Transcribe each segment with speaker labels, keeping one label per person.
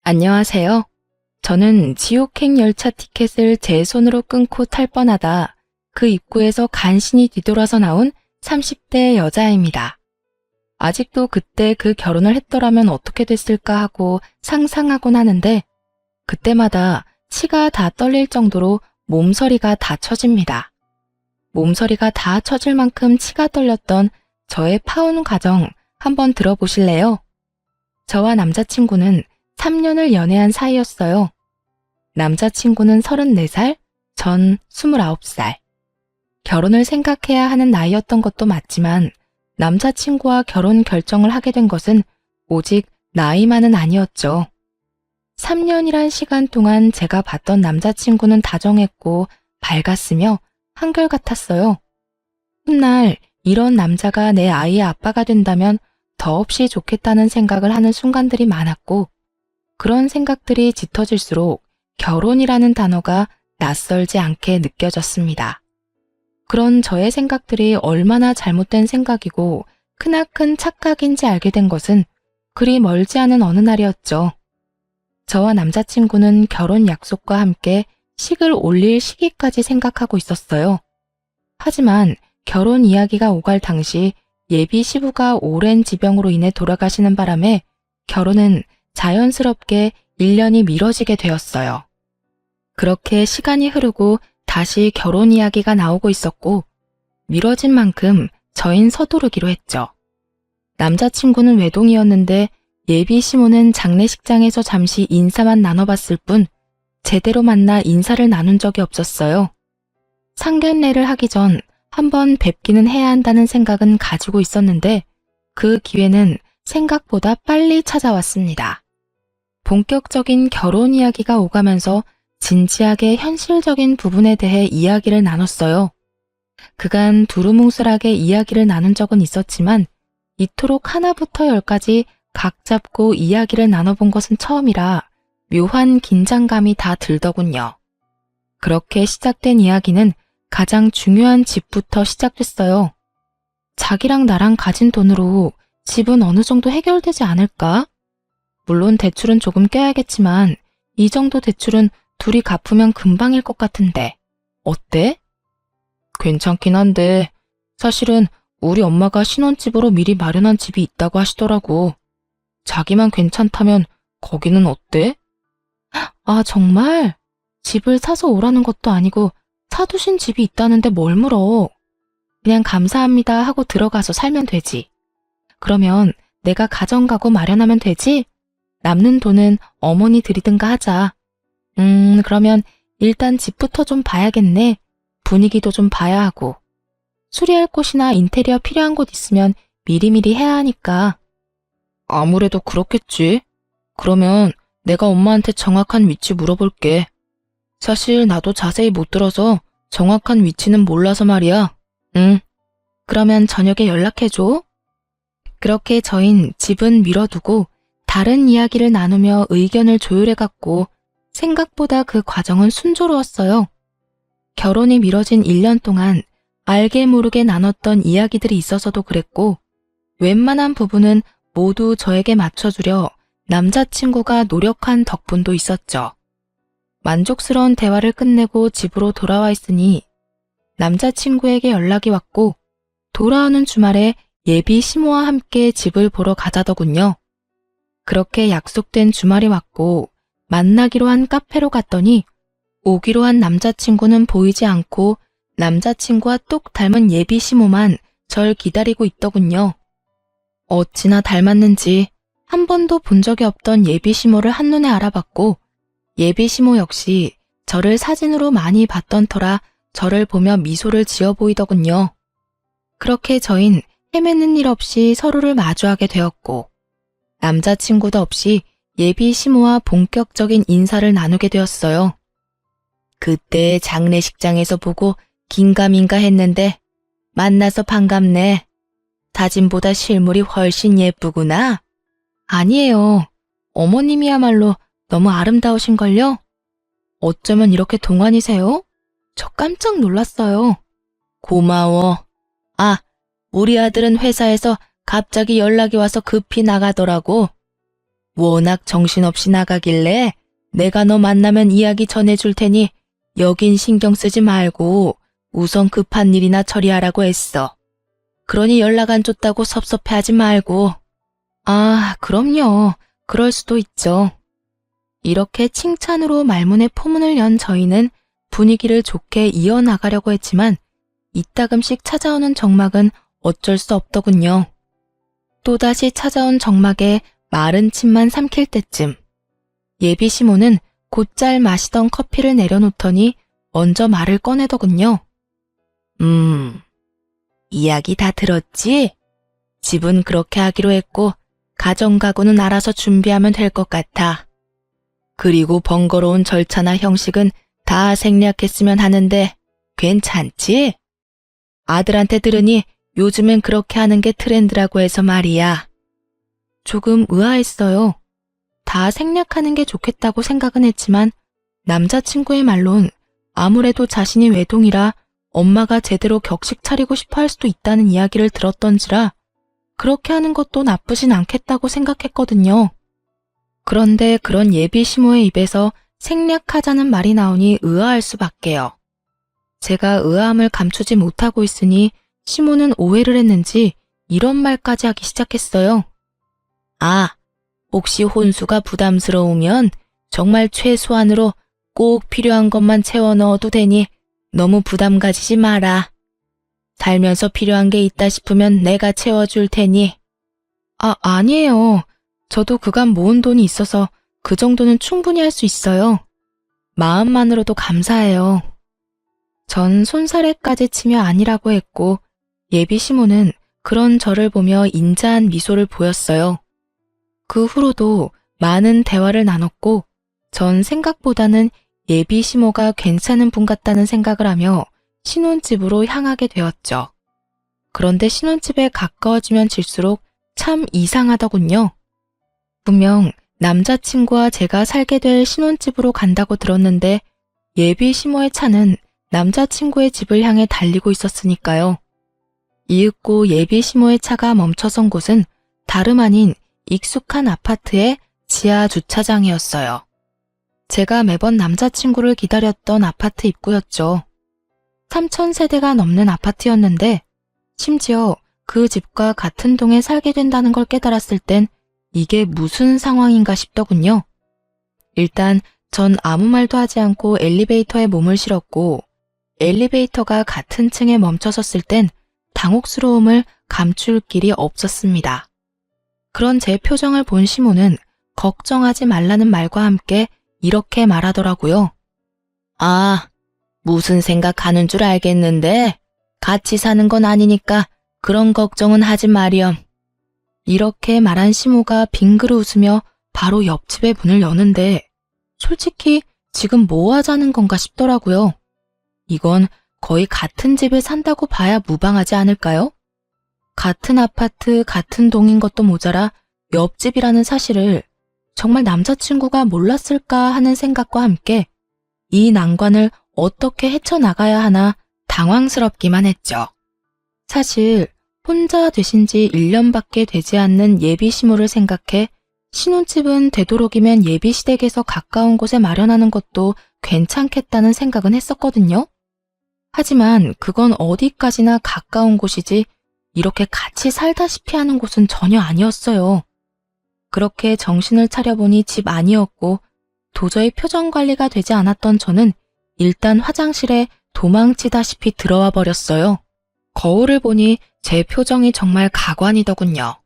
Speaker 1: 안녕하세요. 저는 지옥행 열차 티켓을 제 손으로 끊고 탈 뻔하다 그 입구에서 간신히 뒤돌아서 나온 30대 여자입니다. 아직도 그때 그 결혼을 했더라면 어떻게 됐을까 하고 상상하곤 하는데 그때마다 치가 다 떨릴 정도로 몸서리가 다 처집니다. 몸서리가 다 처질 만큼 치가 떨렸던 저의 파혼 과정 한번 들어보실래요? 저와 남자친구는 3년을 연애한 사이였어요. 남자친구는 34살, 전 29살. 결혼을 생각해야 하는 나이였던 것도 맞지만 남자친구와 결혼 결정을 하게 된 것은 오직 나이만은 아니었죠. 3년이란 시간 동안 제가 봤던 남자친구는 다정했고 밝았으며 한결같았어요. 훗날 이런 남자가 내 아이의 아빠가 된다면 더없이 좋겠다는 생각을 하는 순간들이 많았고 그런 생각들이 짙어질수록 결혼이라는 단어가 낯설지 않게 느껴졌습니다. 그런 저의 생각들이 얼마나 잘못된 생각이고 크나큰 착각인지 알게 된 것은 그리 멀지 않은 어느 날이었죠. 저와 남자친구는 결혼 약속과 함께 식을 올릴 시기까지 생각하고 있었어요. 하지만 결혼 이야기가 오갈 당시 예비 시부가 오랜 지병으로 인해 돌아가시는 바람에 결혼은 자연스럽게 1년이 미뤄지게 되었어요. 그렇게 시간이 흐르고 다시 결혼 이야기가 나오고 있었고 미뤄진 만큼 저흰 서두르기로 했죠. 남자친구는 외동이었는데 예비 시모는 장례식장에서 잠시 인사만 나눠봤을 뿐 제대로 만나 인사를 나눈 적이 없었어요. 상견례를 하기 전 한번 뵙기는 해야 한다는 생각은 가지고 있었는데 그 기회는 생각보다 빨리 찾아왔습니다. 본격적인 결혼 이야기가 오가면서 진지하게 현실적인 부분에 대해 이야기를 나눴어요. 그간 두루뭉술하게 이야기를 나눈 적은 있었지만 이토록 하나부터 열까지 각 잡고 이야기를 나눠본 것은 처음이라 묘한 긴장감이 다 들더군요. 그렇게 시작된 이야기는 가장 중요한 집부터 시작됐어요. 자기랑 나랑 가진 돈으로 집은 어느 정도 해결되지 않을까? 물론 대출은 조금 껴야겠지만 이 정도 대출은 둘이 갚으면 금방일 것 같은데 어때? 괜찮긴 한데 사실은 우리 엄마가 신혼집으로 미리 마련한 집이 있다고 하시더라고. 자기만 괜찮다면 거기는 어때? 아, 정말? 집을 사서 오라는 것도 아니고 사두신 집이 있다는데 뭘 물어. 그냥 감사합니다 하고 들어가서 살면 되지. 그러면 내가 가정가구 마련하면 되지? 남는 돈은 어머니 드리든가 하자. 그러면 일단 집부터 좀 봐야겠네. 분위기도 좀 봐야 하고. 수리할 곳이나 인테리어 필요한 곳 있으면 미리미리 해야 하니까. 아무래도 그렇겠지. 그러면 내가 엄마한테 정확한 위치 물어볼게. 사실 나도 자세히 못 들어서 정확한 위치는 몰라서 말이야. 응. 그러면 저녁에 연락해줘. 그렇게 저흰 집은 미뤄두고 다른 이야기를 나누며 의견을 조율해갔고 생각보다 그 과정은 순조로웠어요. 결혼이 미뤄진 1년 동안 알게 모르게 나눴던 이야기들이 있어서도 그랬고 웬만한 부분은 모두 저에게 맞춰주려 남자친구가 노력한 덕분도 있었죠. 만족스러운 대화를 끝내고 집으로 돌아와 있으니 남자친구에게 연락이 왔고 돌아오는 주말에 예비 시모와 함께 집을 보러 가자더군요. 그렇게 약속된 주말이 왔고 만나기로 한 카페로 갔더니 오기로 한 남자친구는 보이지 않고 남자친구와 똑 닮은 예비 시모만 절 기다리고 있더군요. 어찌나 닮았는지 한 번도 본 적이 없던 예비 시모를 한눈에 알아봤고 예비 시모 역시 저를 사진으로 많이 봤던 터라 저를 보며 미소를 지어 보이더군요. 그렇게 저흰 헤매는 일 없이 서로를 마주하게 되었고 남자친구도 없이 예비 시모와 본격적인 인사를 나누게 되었어요. 그때 장례식장에서 보고 긴가민가 했는데 만나서 반갑네. 사진보다 실물이 훨씬 예쁘구나. 아니에요. 어머님이야말로 너무 아름다우신걸요? 어쩌면 이렇게 동안이세요? 저 깜짝 놀랐어요. 고마워. 아, 우리 아들은 회사에서 갑자기 연락이 와서 급히 나가더라고. 워낙 정신없이 나가길래 내가 너 만나면 이야기 전해줄 테니 여긴 신경 쓰지 말고 우선 급한 일이나 처리하라고 했어. 그러니 연락 안 줬다고 섭섭해하지 말고. 아, 그럼요. 그럴 수도 있죠. 이렇게 칭찬으로 말문에 포문을 연 저희는 분위기를 좋게 이어나가려고 했지만 이따금씩 찾아오는 정막은 어쩔 수 없더군요. 또다시 찾아온 정막에 마른 침만 삼킬 때쯤 예비 시모는 곧잘 마시던 커피를 내려놓더니 먼저 말을 꺼내더군요. 이야기 다 들었지? 집은 그렇게 하기로 했고 가정가구는 알아서 준비하면 될 것 같아. 그리고 번거로운 절차나 형식은 다 생략했으면 하는데 괜찮지? 아들한테 들으니 요즘엔 그렇게 하는 게 트렌드라고 해서 말이야. 조금 의아했어요. 다 생략하는 게 좋겠다고 생각은 했지만 남자친구의 말론 아무래도 자신이 외동이라 엄마가 제대로 격식 차리고 싶어 할 수도 있다는 이야기를 들었던지라 그렇게 하는 것도 나쁘진 않겠다고 생각했거든요. 그런데 그런 예비 시모의 입에서 생략하자는 말이 나오니 의아할 수밖에요. 제가 의아함을 감추지 못하고 있으니 시모는 오해를 했는지 이런 말까지 하기 시작했어요. 아, 혹시 혼수가 부담스러우면 정말 최소한으로 꼭 필요한 것만 채워 넣어도 되니 너무 부담 가지지 마라. 살면서 필요한 게 있다 싶으면 내가 채워줄 테니. 아니에요. 저도 그간 모은 돈이 있어서 그 정도는 충분히 할 수 있어요. 마음만으로도 감사해요. 전 손사래까지 치며 아니라고 했고 예비 시모는 그런 저를 보며 인자한 미소를 보였어요. 그 후로도 많은 대화를 나눴고 전 생각보다는 예비 시모가 괜찮은 분 같다는 생각을 하며 신혼집으로 향하게 되었죠. 그런데 신혼집에 가까워지면 질수록 참 이상하더군요. 분명 남자친구와 제가 살게 될 신혼집으로 간다고 들었는데 예비 시모의 차는 남자친구의 집을 향해 달리고 있었으니까요. 이윽고 예비 시모의 차가 멈춰선 곳은 다름 아닌 익숙한 아파트의 지하 주차장이었어요. 제가 매번 남자친구를 기다렸던 아파트 입구였죠. 3,000세대가 넘는 아파트였는데 심지어 그 집과 같은 동에 살게 된다는 걸 깨달았을 땐 이게 무슨 상황인가 싶더군요. 일단 전 아무 말도 하지 않고 엘리베이터에 몸을 실었고 엘리베이터가 같은 층에 멈춰섰을 땐 당혹스러움을 감출 길이 없었습니다. 그런 제 표정을 본 시모는 걱정하지 말라는 말과 함께 이렇게 말하더라고요. 아, 무슨 생각하는 줄 알겠는데 같이 사는 건 아니니까 그런 걱정은 하지 마렴. 이렇게 말한 시모가 빙그르 웃으며 바로 옆집의 문을 여는데 솔직히 지금 뭐 하자는 건가 싶더라고요. 이건 거의 같은 집에 산다고 봐야 무방하지 않을까요? 같은 아파트, 같은 동인 것도 모자라 옆집이라는 사실을 정말 남자친구가 몰랐을까 하는 생각과 함께 이 난관을 어떻게 헤쳐나가야 하나 당황스럽기만 했죠. 사실 혼자 되신 지 1년밖에 되지 않는 예비 시모를 생각해 신혼집은 되도록이면 예비 시댁에서 가까운 곳에 마련하는 것도 괜찮겠다는 생각은 했었거든요. 하지만 그건 어디까지나 가까운 곳이지 이렇게 같이 살다시피 하는 곳은 전혀 아니었어요. 그렇게 정신을 차려보니 집 아니었고 도저히 표정 관리가 되지 않았던 저는 일단 화장실에 도망치다시피 들어와 버렸어요. 거울을 보니 제 표정이 정말 가관이더군요.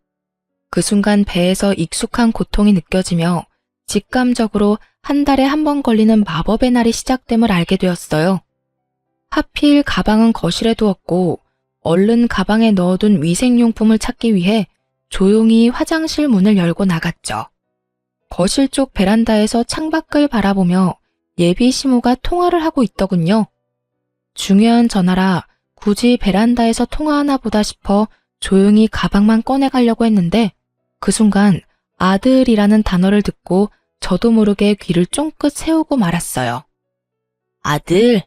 Speaker 1: 그 순간 배에서 익숙한 고통이 느껴지며 직감적으로 한 달에 한 번 걸리는 마법의 날이 시작됨을 알게 되었어요. 하필 가방은 거실에 두었고 얼른 가방에 넣어둔 위생용품을 찾기 위해 조용히 화장실 문을 열고 나갔죠. 거실 쪽 베란다에서 창밖을 바라보며 예비 시모가 통화를 하고 있더군요. 중요한 전화라 굳이 베란다에서 통화하나 보다 싶어 조용히 가방만 꺼내가려고 했는데 그 순간 아들이라는 단어를 듣고 저도 모르게 귀를 쫑긋 세우고 말았어요. 아들,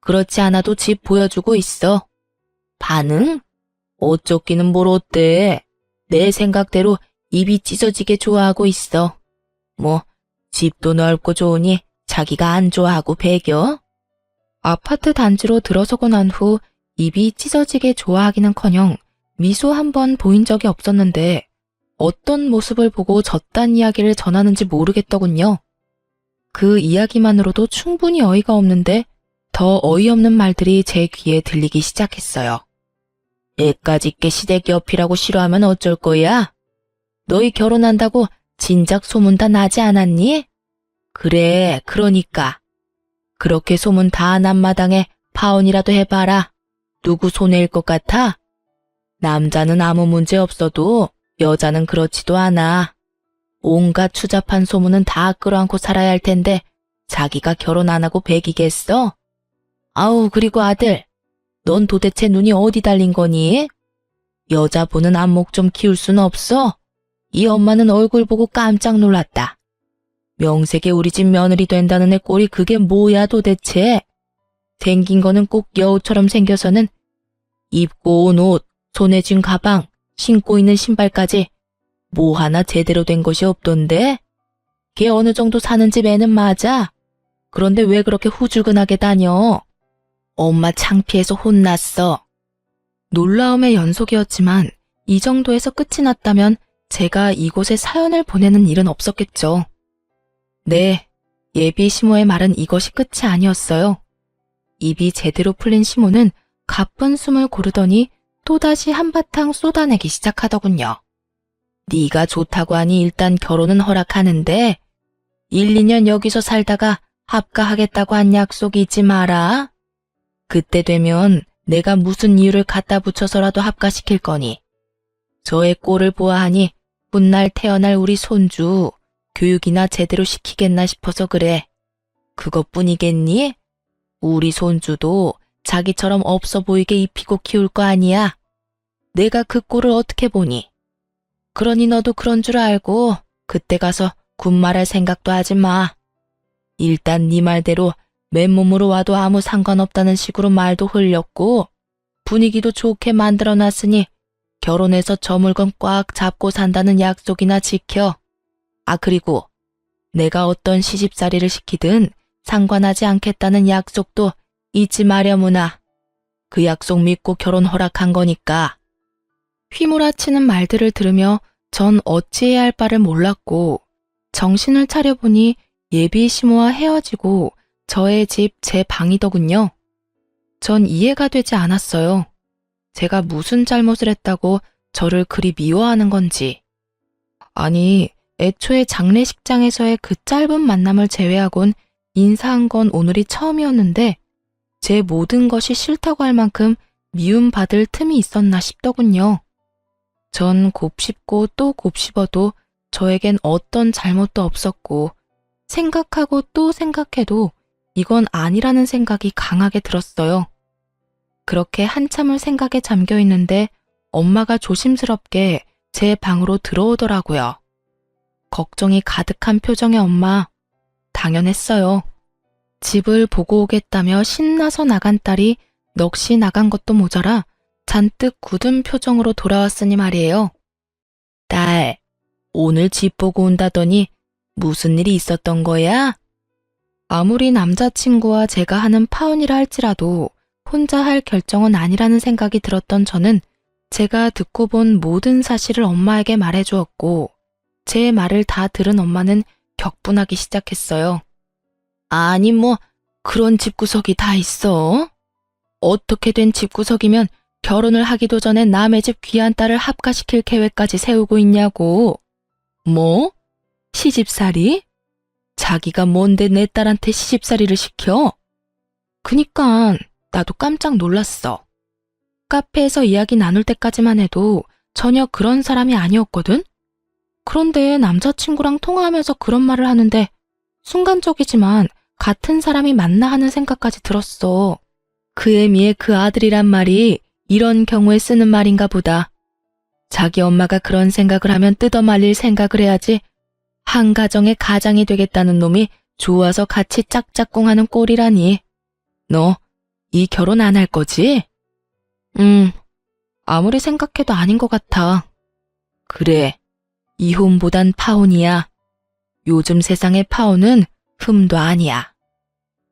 Speaker 1: 그렇지 않아도 집 보여주고 있어. 반응? 어쩌기는 뭘 어때? 내 생각대로 입이 찢어지게 좋아하고 있어. 뭐 집도 넓고 좋으니 자기가 안 좋아하고 배겨? 아파트 단지로 들어서고 난 후 입이 찢어지게 좋아하기는커녕 미소 한 번 보인 적이 없었는데 어떤 모습을 보고 저딴 이야기를 전하는지 모르겠더군요. 그 이야기만으로도 충분히 어이가 없는데 더 어이없는 말들이 제 귀에 들리기 시작했어요. 애까지 게 시댁 옆이라고 싫어하면 어쩔 거야? 너희 결혼한다고 진작 소문 다 나지 않았니? 그래, 그러니까. 그렇게 소문 다 난 마당에 파혼이라도 해봐라. 누구 손해일 것 같아? 남자는 아무 문제 없어도 여자는 그렇지도 않아. 온갖 추잡한 소문은 다 끌어안고 살아야 할 텐데 자기가 결혼 안 하고 배기겠어? 아우, 그리고 아들, 넌 도대체 눈이 어디 달린 거니? 여자 보는 안목 좀 키울 순 없어? 이 엄마는 얼굴 보고 깜짝 놀랐다. 명색에 우리 집 며느리 된다는 애 꼴이 그게 뭐야 도대체? 생긴 거는 꼭 여우처럼 생겨서는 입고 온 옷, 손에 쥔 가방, 신고 있는 신발까지 뭐 하나 제대로 된 것이 없던데? 걔 어느 정도 사는 집 애는 맞아. 그런데 왜 그렇게 후줄근하게 다녀? 엄마 창피해서 혼났어. 놀라움의 연속이었지만 이 정도에서 끝이 났다면 제가 이곳에 사연을 보내는 일은 없었겠죠. 네, 예비 시모의 말은 이것이 끝이 아니었어요. 입이 제대로 풀린 시모는 가쁜 숨을 고르더니 또다시 한바탕 쏟아내기 시작하더군요. 네가 좋다고 하니 일단 결혼은 허락하는데 1, 2년 여기서 살다가 합가하겠다고 한 약속이 잊지 마라. 그때 되면 내가 무슨 이유를 갖다 붙여서라도 합가시킬 거니. 저의 꼴을 보아하니 훗날 태어날 우리 손주 교육이나 제대로 시키겠나 싶어서 그래. 그것뿐이겠니? 우리 손주도 자기처럼 없어 보이게 입히고 키울 거 아니야. 내가 그 꼴을 어떻게 보니? 그러니 너도 그런 줄 알고 그때 가서 군말할 생각도 하지 마. 일단 네 말대로 맨몸으로 와도 아무 상관없다는 식으로 말도 흘렸고 분위기도 좋게 만들어놨으니 결혼해서 저 물건 꽉 잡고 산다는 약속이나 지켜. 아, 그리고 내가 어떤 시집살이를 시키든 상관하지 않겠다는 약속도 잊지 마려무나. 그 약속 믿고 결혼 허락한 거니까. 휘몰아치는 말들을 들으며 전 어찌해야 할 바를 몰랐고 정신을 차려보니 예비 시모와 헤어지고 저의 집 제 방이더군요. 전 이해가 되지 않았어요. 제가 무슨 잘못을 했다고 저를 그리 미워하는 건지. 아니, 애초에 장례식장에서의 그 짧은 만남을 제외하곤 인사한 건 오늘이 처음이었는데 제 모든 것이 싫다고 할 만큼 미움받을 틈이 있었나 싶더군요. 전 곱씹고 또 곱씹어도 저에겐 어떤 잘못도 없었고 생각하고 또 생각해도 이건 아니라는 생각이 강하게 들었어요. 그렇게 한참을 생각에 잠겨 있는데 엄마가 조심스럽게 제 방으로 들어오더라고요. 걱정이 가득한 표정의 엄마. 당연했어요. 집을 보고 오겠다며 신나서 나간 딸이 넋이 나간 것도 모자라 잔뜩 굳은 표정으로 돌아왔으니 말이에요. 딸, 오늘 집 보고 온다더니 무슨 일이 있었던 거야? 아무리 남자친구와 제가 하는 파혼이라 할지라도 혼자 할 결정은 아니라는 생각이 들었던 저는 제가 듣고 본 모든 사실을 엄마에게 말해주었고 제 말을 다 들은 엄마는 격분하기 시작했어요. 아니 뭐 그런 집구석이 다 있어? 어떻게 된 집구석이면 결혼을 하기도 전에 남의 집 귀한 딸을 합가시킬 계획까지 세우고 있냐고. 뭐? 시집살이? 자기가 뭔데 내 딸한테 시집살이를 시켜? 그니까 나도 깜짝 놀랐어. 카페에서 이야기 나눌 때까지만 해도 전혀 그런 사람이 아니었거든? 그런데 남자친구랑 통화하면서 그런 말을 하는데 순간적이지만 같은 사람이 맞나 하는 생각까지 들었어. 그 애미의 그 아들이란 말이 이런 경우에 쓰는 말인가 보다. 자기 엄마가 그런 생각을 하면 뜯어말릴 생각을 해야지 한 가정의 가장이 되겠다는 놈이 좋아서 같이 짝짝꿍하는 꼴이라니. 너 이 결혼 안 할 거지? 아무리 생각해도 아닌 것 같아. 그래, 이혼보단 파혼이야. 요즘 세상의 파혼은 흠도 아니야.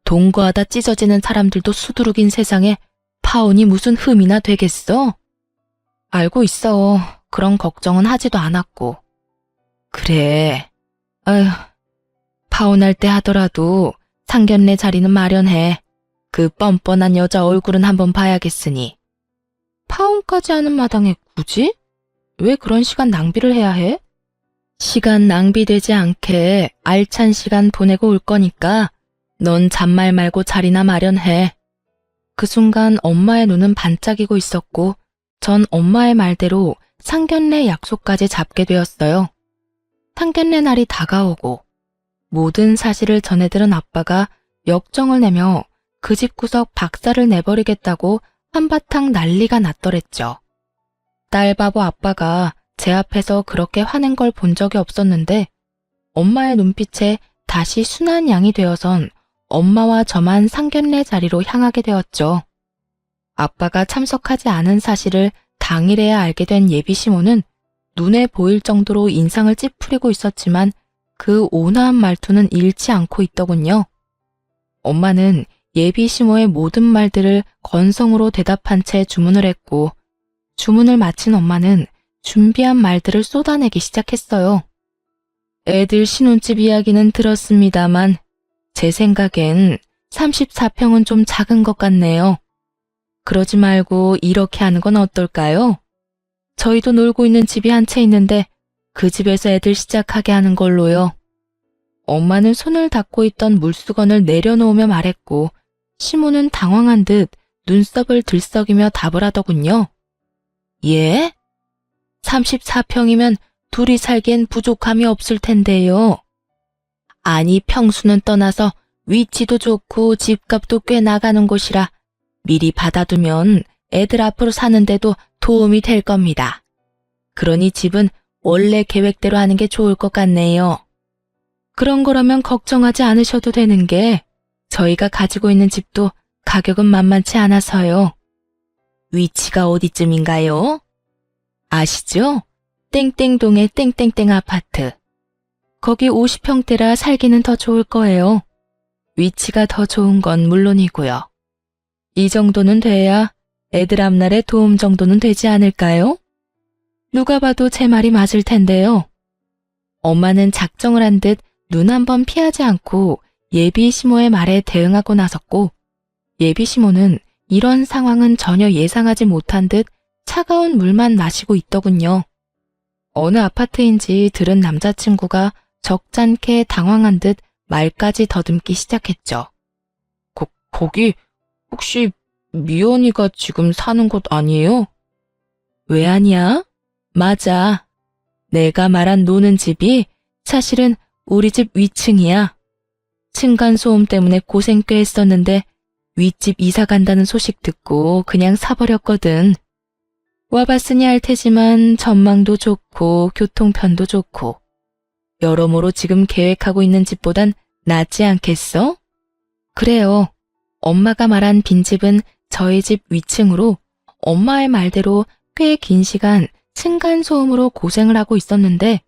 Speaker 1: 동거하다 찢어지는 사람들도 수두룩인 세상에 파혼이 무슨 흠이나 되겠어? 알고 있어. 그런 걱정은 하지도 않았고. 그래. 아휴, 파혼할 때 하더라도 상견례 자리는 마련해. 그 뻔뻔한 여자 얼굴은 한번 봐야겠으니. 파혼까지 하는 마당에 굳이? 왜 그런 시간 낭비를 해야 해? 시간 낭비되지 않게 알찬 시간 보내고 올 거니까 넌 잔말 말고 자리나 마련해. 그 순간 엄마의 눈은 반짝이고 있었고 전 엄마의 말대로 상견례 약속까지 잡게 되었어요. 상견례 날이 다가오고 모든 사실을 전해들은 아빠가 역정을 내며 그 집구석 박살을 내버리겠다고 한바탕 난리가 났더랬죠. 딸바보 아빠가 제 앞에서 그렇게 화낸 걸 본 적이 없었는데 엄마의 눈빛에 다시 순한 양이 되어선 엄마와 저만 상견례 자리로 향하게 되었죠. 아빠가 참석하지 않은 사실을 당일에야 알게 된 예비 시모는 눈에 보일 정도로 인상을 찌푸리고 있었지만 그 온화한 말투는 잃지 않고 있더군요. 엄마는 예비 시모의 모든 말들을 건성으로 대답한 채 주문을 했고 주문을 마친 엄마는 준비한 말들을 쏟아내기 시작했어요. 애들 신혼집 이야기는 들었습니다만 제 생각엔 34평은 좀 작은 것 같네요. 그러지 말고 이렇게 하는 건 어떨까요? 저희도 놀고 있는 집이 한 채 있는데 그 집에서 애들 시작하게 하는 걸로요. 엄마는 손을 닦고 있던 물수건을 내려놓으며 말했고 시모는 당황한 듯 눈썹을 들썩이며 답을 하더군요. 예? 34평이면 둘이 살기엔 부족함이 없을 텐데요. 아니 평수는 떠나서 위치도 좋고 집값도 꽤 나가는 곳이라 미리 받아두면 애들 앞으로 사는데도 도움이 될 겁니다. 그러니 집은 원래 계획대로 하는 게 좋을 것 같네요. 그런 거라면 걱정하지 않으셔도 되는 게 저희가 가지고 있는 집도 가격은 만만치 않아서요. 위치가 어디쯤인가요? 아시죠? 땡땡동의 땡땡땡 아파트. 거기 50평대라 살기는 더 좋을 거예요. 위치가 더 좋은 건 물론이고요. 이 정도는 돼야 애들 앞날에 도움 정도는 되지 않을까요? 누가 봐도 제 말이 맞을 텐데요. 엄마는 작정을 한 듯 눈 한 번 피하지 않고 예비 시모의 말에 대응하고 나섰고 예비 시모는 이런 상황은 전혀 예상하지 못한 듯 차가운 물만 마시고 있더군요. 어느 아파트인지 들은 남자친구가 적잖게 당황한 듯 말까지 더듬기 시작했죠. 거기 혹시 미연이가 지금 사는 곳 아니에요? 왜 아니야? 맞아. 내가 말한 노는 집이 사실은 우리 집 위층이야. 층간소음 때문에 고생 꽤 했었는데 윗집 이사 간다는 소식 듣고 그냥 사버렸거든. 와봤으니 알 테지만 전망도 좋고 교통편도 좋고 여러모로 지금 계획하고 있는 집보단 낫지 않겠어? 그래요. 엄마가 말한 빈집은 저희 집 위층으로 엄마의 말대로 꽤 긴 시간 층간소음으로 고생을 하고 있었는데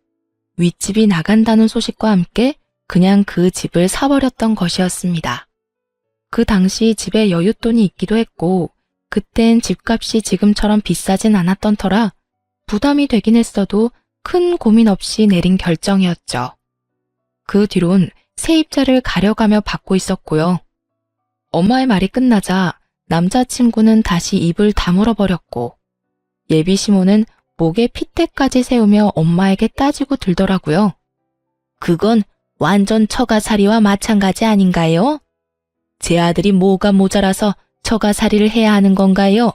Speaker 1: 윗집이 나간다는 소식과 함께 그냥 그 집을 사버렸던 것이었습니다. 그 당시 집에 여윳돈이 있기도 했고 그땐 집값이 지금처럼 비싸진 않았던 터라 부담이 되긴 했어도 큰 고민 없이 내린 결정이었죠. 그 뒤론 세입자를 가려가며 받고 있었고요. 엄마의 말이 끝나자 남자친구는 다시 입을 다물어 버렸고 예비 시모는 목에 핏대까지 세우며 엄마에게 따지고 들더라고요. 그건 완전 처가살이와 마찬가지 아닌가요? 제 아들이 뭐가 모자라서 처가살이를 해야 하는 건가요?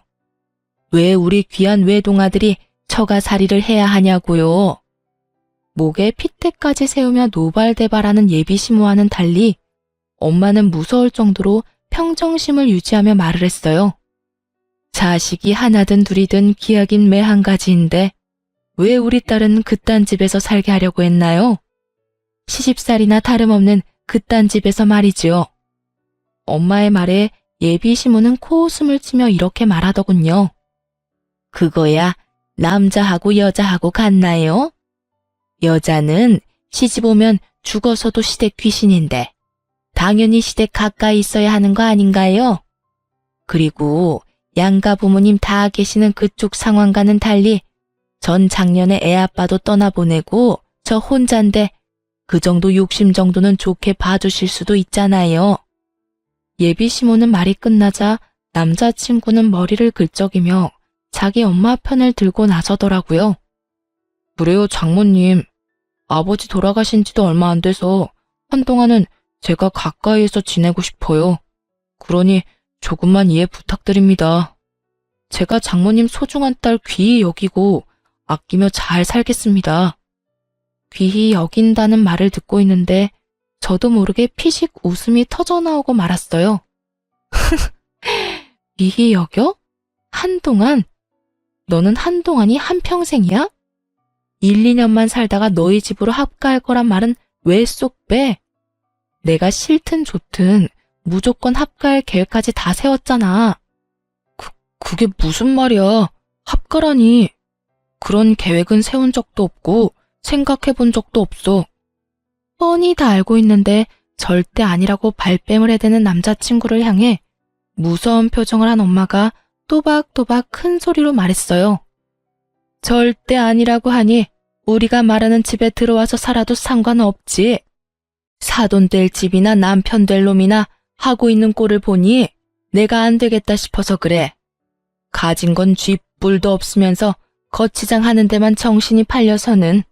Speaker 1: 왜 우리 귀한 외동아들이 처가살이를 해야 하냐고요? 목에 핏대까지 세우며 노발대발하는 예비 시모와는 달리 엄마는 무서울 정도로 평정심을 유지하며 말을 했어요. 자식이 하나든 둘이든 기약인 매 한 가지인데 왜 우리 딸은 그딴 집에서 살게 하려고 했나요? 시집살이나 다름없는 그딴 집에서 말이지요. 엄마의 말에 예비 시모는 코웃음을 치며 이렇게 말하더군요. 그거야 남자하고 여자하고 같나요? 여자는 시집 오면 죽어서도 시댁 귀신인데 당연히 시댁 가까이 있어야 하는 거 아닌가요? 그리고 양가 부모님 다 계시는 그쪽 상황과는 달리 전 작년에 애 아빠도 떠나보내고 저 혼잔데 그 정도 욕심 정도는 좋게 봐주실 수도 있잖아요. 예비 시모는 말이 끝나자 남자친구는 머리를 긁적이며 자기 엄마 편을 들고 나서더라고요. 그래요, 장모님. 아버지 돌아가신 지도 얼마 안 돼서 한동안은 제가 가까이에서 지내고 싶어요. 그러니 조금만 이해 부탁드립니다. 제가 장모님 소중한 딸 귀히 여기고 아끼며 잘 살겠습니다. 귀히 여긴다는 말을 듣고 있는데 저도 모르게 피식 웃음이 터져나오고 말았어요. 귀히 여겨? 한동안? 너는 한동안이 한평생이야? 1, 2년만 살다가 너희 집으로 합가할 거란 말은 왜 쏙 빼? 내가 싫든 좋든 무조건 합가할 계획까지 다 세웠잖아. 그게 무슨 말이야? 합가라니. 그런 계획은 세운 적도 없고 생각해 본 적도 없어. 뻔히 다 알고 있는데 절대 아니라고 발뺌을 해대는 남자친구를 향해 무서운 표정을 한 엄마가 또박또박 큰 소리로 말했어요. 절대 아니라고 하니 우리가 말하는 집에 들어와서 살아도 상관없지. 사돈 될 집이나 남편 될 놈이나 하고 있는 꼴을 보니 내가 안 되겠다 싶어서 그래. 가진 건 쥐뿔도 없으면서 거치장 하는 데만 정신이 팔려서는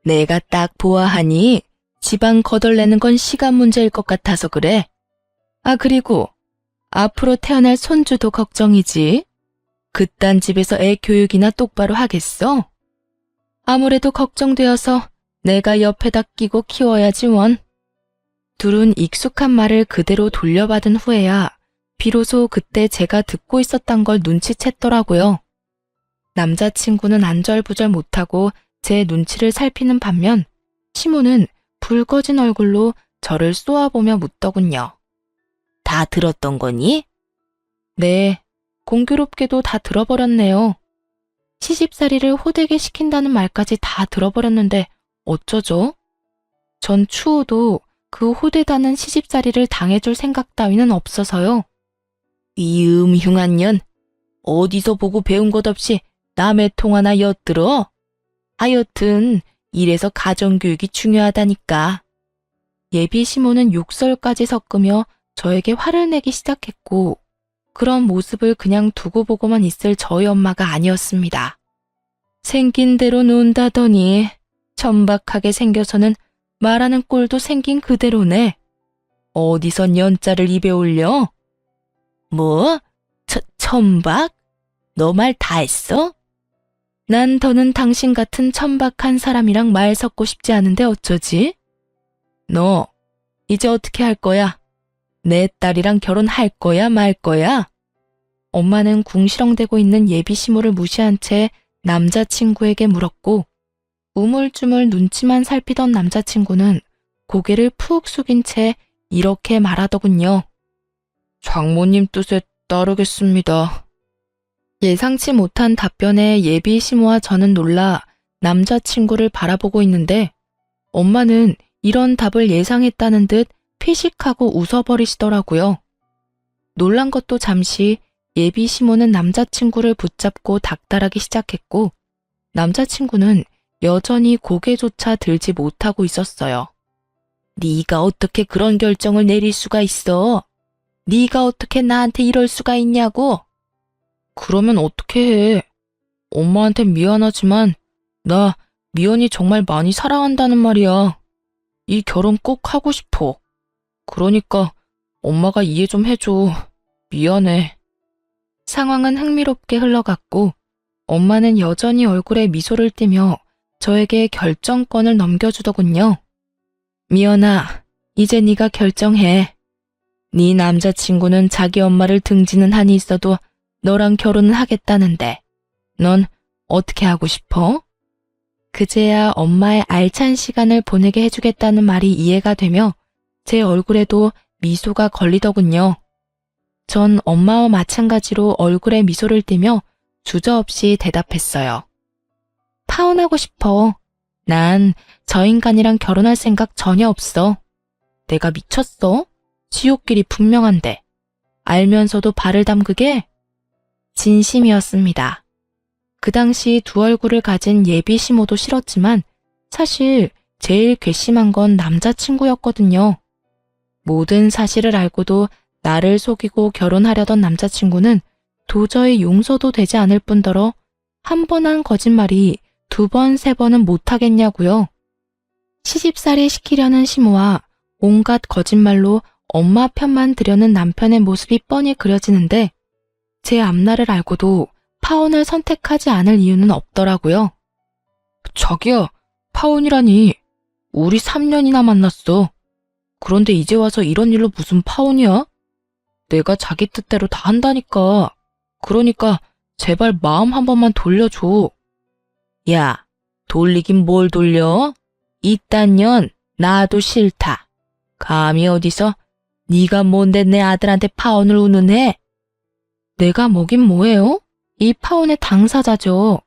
Speaker 1: 내가 딱 보아하니 지방 거덜내는 건 시간 문제일 것 같아서 그래. 아, 그리고 앞으로 태어날 손주도 걱정이지. 그딴 집에서 애 교육이나 똑바로 하겠어? 아무래도 걱정되어서 내가 옆에다 끼고 키워야지 원. 둘은 익숙한 말을 그대로 돌려받은 후에야 비로소 그때 제가 듣고 있었던 걸 눈치챘더라고요. 남자친구는 안절부절 못하고 제 눈치를 살피는 반면 시모는 붉어진 얼굴로 저를 쏘아보며 묻더군요. 다 들었던 거니? 네, 공교롭게도 다 들어버렸네요. 시집살이를 호되게 시킨다는 말까지 다 들어버렸는데 어쩌죠? 전 추후도 그 호되다는 시집살이를 당해줄 생각 따위는 없어서요. 이 음흉한 년, 어디서 보고 배운 것 없이 남의 통 하나 엿들어? 하여튼 이래서 가정교육이 중요하다니까. 예비 시모는 욕설까지 섞으며 저에게 화를 내기 시작했고 그런 모습을 그냥 두고 보고만 있을 저희 엄마가 아니었습니다. 생긴 대로 논다더니 천박하게 생겨서는 말하는 꼴도 생긴 그대로네. 어디선 연자를 입에 올려? 뭐? 천박? 너 말 다 했어? 난 더는 당신 같은 천박한 사람이랑 말 섞고 싶지 않은데 어쩌지? 너 이제 어떻게 할 거야? 내 딸이랑 결혼할 거야 말 거야? 엄마는 궁시렁대고 있는 예비 시모를 무시한 채 남자친구에게 물었고 우물쭈물 눈치만 살피던 남자친구는 고개를 푹 숙인 채 이렇게 말하더군요. 장모님 뜻에 따르겠습니다. 예상치 못한 답변에 예비 시모와 저는 놀라 남자친구를 바라보고 있는데 엄마는 이런 답을 예상했다는 듯 피식하고 웃어버리시더라고요. 놀란 것도 잠시 예비 시모는 남자친구를 붙잡고 닥달하기 시작했고 남자친구는 여전히 고개조차 들지 못하고 있었어요. 네가 어떻게 그런 결정을 내릴 수가 있어? 네가 어떻게 나한테 이럴 수가 있냐고? 그러면 어떻게 해? 엄마한텐 미안하지만 나 미연이 정말 많이 사랑한다는 말이야. 이 결혼 꼭 하고 싶어. 그러니까 엄마가 이해 좀 해줘. 미안해. 상황은 흥미롭게 흘러갔고 엄마는 여전히 얼굴에 미소를 띠며 저에게 결정권을 넘겨주더군요. 미연아, 이제 네가 결정해. 네 남자친구는 자기 엄마를 등지는 한이 있어도 너랑 결혼은 하겠다는데 넌 어떻게 하고 싶어? 그제야 엄마의 알찬 시간을 보내게 해주겠다는 말이 이해가 되며 제 얼굴에도 미소가 걸리더군요. 전 엄마와 마찬가지로 얼굴에 미소를 띠며 주저없이 대답했어요. 파혼하고 싶어. 난 저 인간이랑 결혼할 생각 전혀 없어. 내가 미쳤어? 지옥길이 분명한데. 알면서도 발을 담그게? 진심이었습니다. 그 당시 두 얼굴을 가진 예비 시모도 싫었지만 사실 제일 괘씸한 건 남자친구였거든요. 모든 사실을 알고도 나를 속이고 결혼하려던 남자친구는 도저히 용서도 되지 않을 뿐더러 한 번 한 거짓말이 두 번, 세 번은 못하겠냐고요. 시집살이 시키려는 시모와 온갖 거짓말로 엄마 편만 들여는 남편의 모습이 뻔히 그려지는데 제 앞날을 알고도 파혼을 선택하지 않을 이유는 없더라고요. 자기야, 파혼이라니. 우리 3년이나 만났어. 그런데 이제 와서 이런 일로 무슨 파혼이야? 내가 자기 뜻대로 다 한다니까. 그러니까 제발 마음 한 번만 돌려줘. 야, 돌리긴 뭘 돌려? 이딴 년 나도 싫다. 감히 어디서 네가 뭔데 내 아들한테 파혼을 운운해? 내가 뭐긴 뭐예요? 이 파혼의 당사자죠.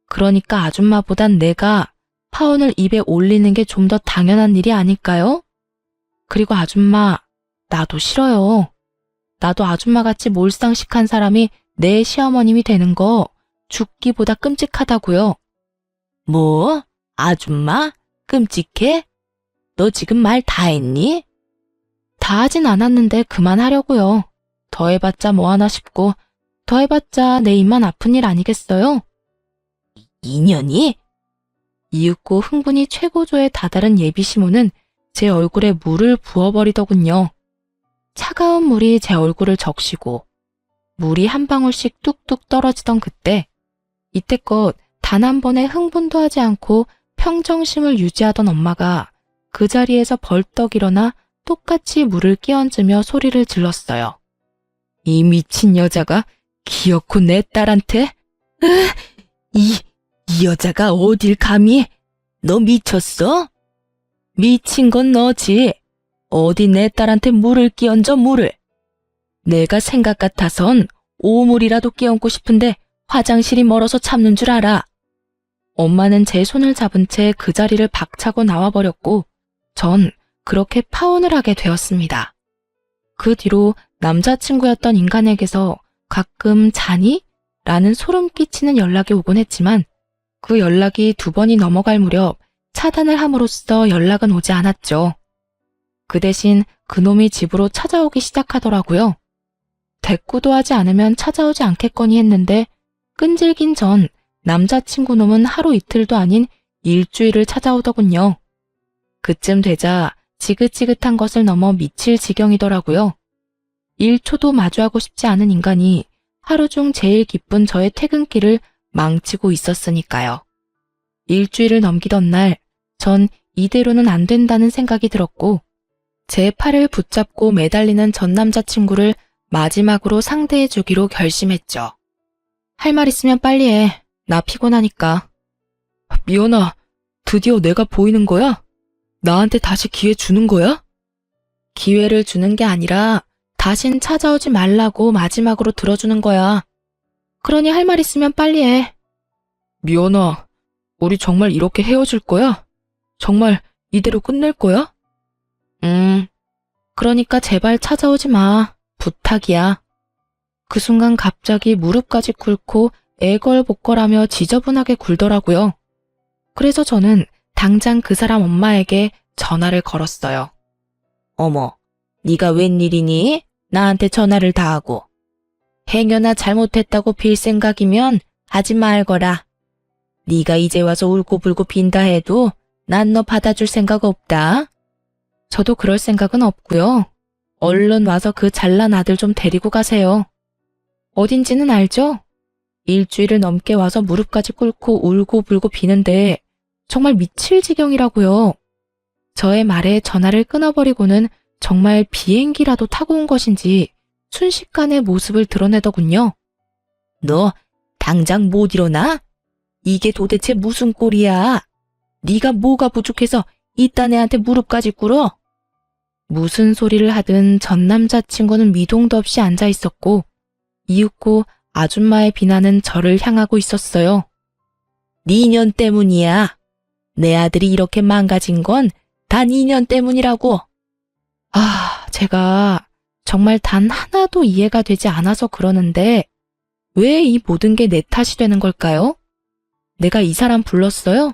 Speaker 1: 그러니까 아줌마보단 내가 파혼을 입에 올리는 게 좀 더 당연한 일이 아닐까요? 그리고 아줌마, 나도 싫어요. 나도 아줌마같이 몰상식한 사람이 내 시어머님이 되는 거 죽기보다 끔찍하다고요. 뭐? 아줌마? 끔찍해? 너 지금 말 다 했니? 다 하진 않았는데 그만하려고요. 더 해봤자 뭐하나 싶고 더 해봤자 내 입만 아픈 일 아니겠어요? 인연이? 이윽고 흥분이 최고조에 다다른 예비시모는 제 얼굴에 물을 부어버리더군요. 차가운 물이 제 얼굴을 적시고 물이 한 방울씩 뚝뚝 떨어지던 그때 이때껏 단 한 번의 흥분도 하지 않고 평정심을 유지하던 엄마가 그 자리에서 벌떡 일어나 똑같이 물을 끼얹으며 소리를 질렀어요. 이 미친 여자가 기어코 내 딸한테? 이 여자가 어딜 감히? 너 미쳤어? 미친 건 너지. 어디 내 딸한테 물을 끼얹어 물을. 내가 생각 같아선 오물이라도 끼얹고 싶은데 화장실이 멀어서 참는 줄 알아. 엄마는 제 손을 잡은 채 그 자리를 박차고 나와버렸고 전 그렇게 파혼을 하게 되었습니다. 그 뒤로 남자친구였던 인간에게서 가끔 자니? 라는 소름 끼치는 연락이 오곤 했지만 그 연락이 2번이 넘어갈 무렵 차단을 함으로써 연락은 오지 않았죠. 그 대신 그놈이 집으로 찾아오기 시작하더라고요. 대꾸도 하지 않으면 찾아오지 않겠거니 했는데 끈질긴 전 남자친구 놈은 하루 이틀도 아닌 일주일을 찾아오더군요. 그쯤 되자 지긋지긋한 것을 넘어 미칠 지경이더라고요. 1초도 마주하고 싶지 않은 인간이 하루 중 제일 기쁜 저의 퇴근길을 망치고 있었으니까요. 일주일을 넘기던 날, 전 이대로는 안 된다는 생각이 들었고, 제 팔을 붙잡고 매달리는 전 남자친구를 마지막으로 상대해주기로 결심했죠. 할 말 있으면 빨리 해. 나 피곤하니까. 미연아, 드디어 내가 보이는 거야? 나한테 다시 기회 주는 거야? 기회를 주는 게 아니라 다신 찾아오지 말라고 마지막으로 들어주는 거야. 그러니 할 말 있으면 빨리 해. 미연아, 우리 정말 이렇게 헤어질 거야? 정말 이대로 끝낼 거야? 그러니까 제발 찾아오지 마. 부탁이야. 그 순간 갑자기 무릎까지 꿇고 애걸복걸하며 지저분하게 굴더라고요. 그래서 저는 당장 그 사람 엄마에게 전화를 걸었어요. 어머, 네가 웬일이니? 나한테 전화를 다 하고. 행여나 잘못했다고 빌 생각이면 하지 말거라. 네가 이제 와서 울고불고 빈다 해도 난 너 받아줄 생각 없다. 저도 그럴 생각은 없고요. 얼른 와서 그 잘난 아들 좀 데리고 가세요. 어딘지는 알죠? 일주일을 넘게 와서 무릎까지 꿇고 울고불고 비는데 정말 미칠 지경이라고요. 저의 말에 전화를 끊어버리고는 정말 비행기라도 타고 온 것인지 순식간에 모습을 드러내더군요. 너 당장 못 일어나? 이게 도대체 무슨 꼴이야? 네가 뭐가 부족해서 이딴 애한테 무릎까지 꿇어? 무슨 소리를 하든 전 남자친구는 미동도 없이 앉아 있었고 이윽고 아줌마의 비난은 저를 향하고 있었어요. 네 년 때문이야. 내 아들이 이렇게 망가진 건 단 2년 때문이라고. 제가 정말 단 하나도 이해가 되지 않아서 그러는데 왜 이 모든 게 내 탓이 되는 걸까요? 내가 이 사람 불렀어요?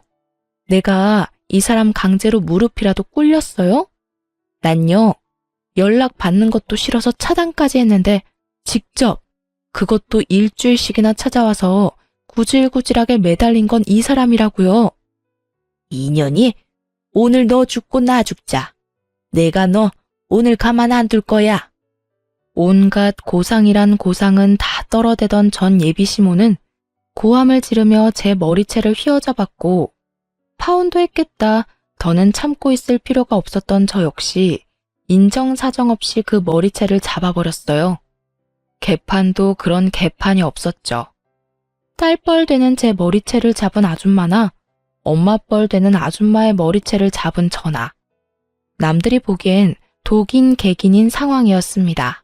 Speaker 1: 내가 이 사람 강제로 무릎이라도 꿇렸어요? 난요, 연락 받는 것도 싫어서 차단까지 했는데 직접 그것도 일주일씩이나 찾아와서 구질구질하게 매달린 건 이 사람이라고요. 인연이 오늘 너 죽고 나 죽자. 내가 너 오늘 가만 안 둘 거야. 온갖 고상이란 고상은 다 떨어대던 전 예비시모는 고함을 지르며 제 머리채를 휘어잡았고 파혼도 했겠다. 더는 참고 있을 필요가 없었던 저 역시 인정사정 없이 그 머리채를 잡아버렸어요. 개판도 그런 개판이 없었죠. 딸뻘 되는 제 머리채를 잡은 아줌마나 엄마뻘 되는 아줌마의 머리채를 잡은 저나 남들이 보기엔 독인 개긴인 상황이었습니다.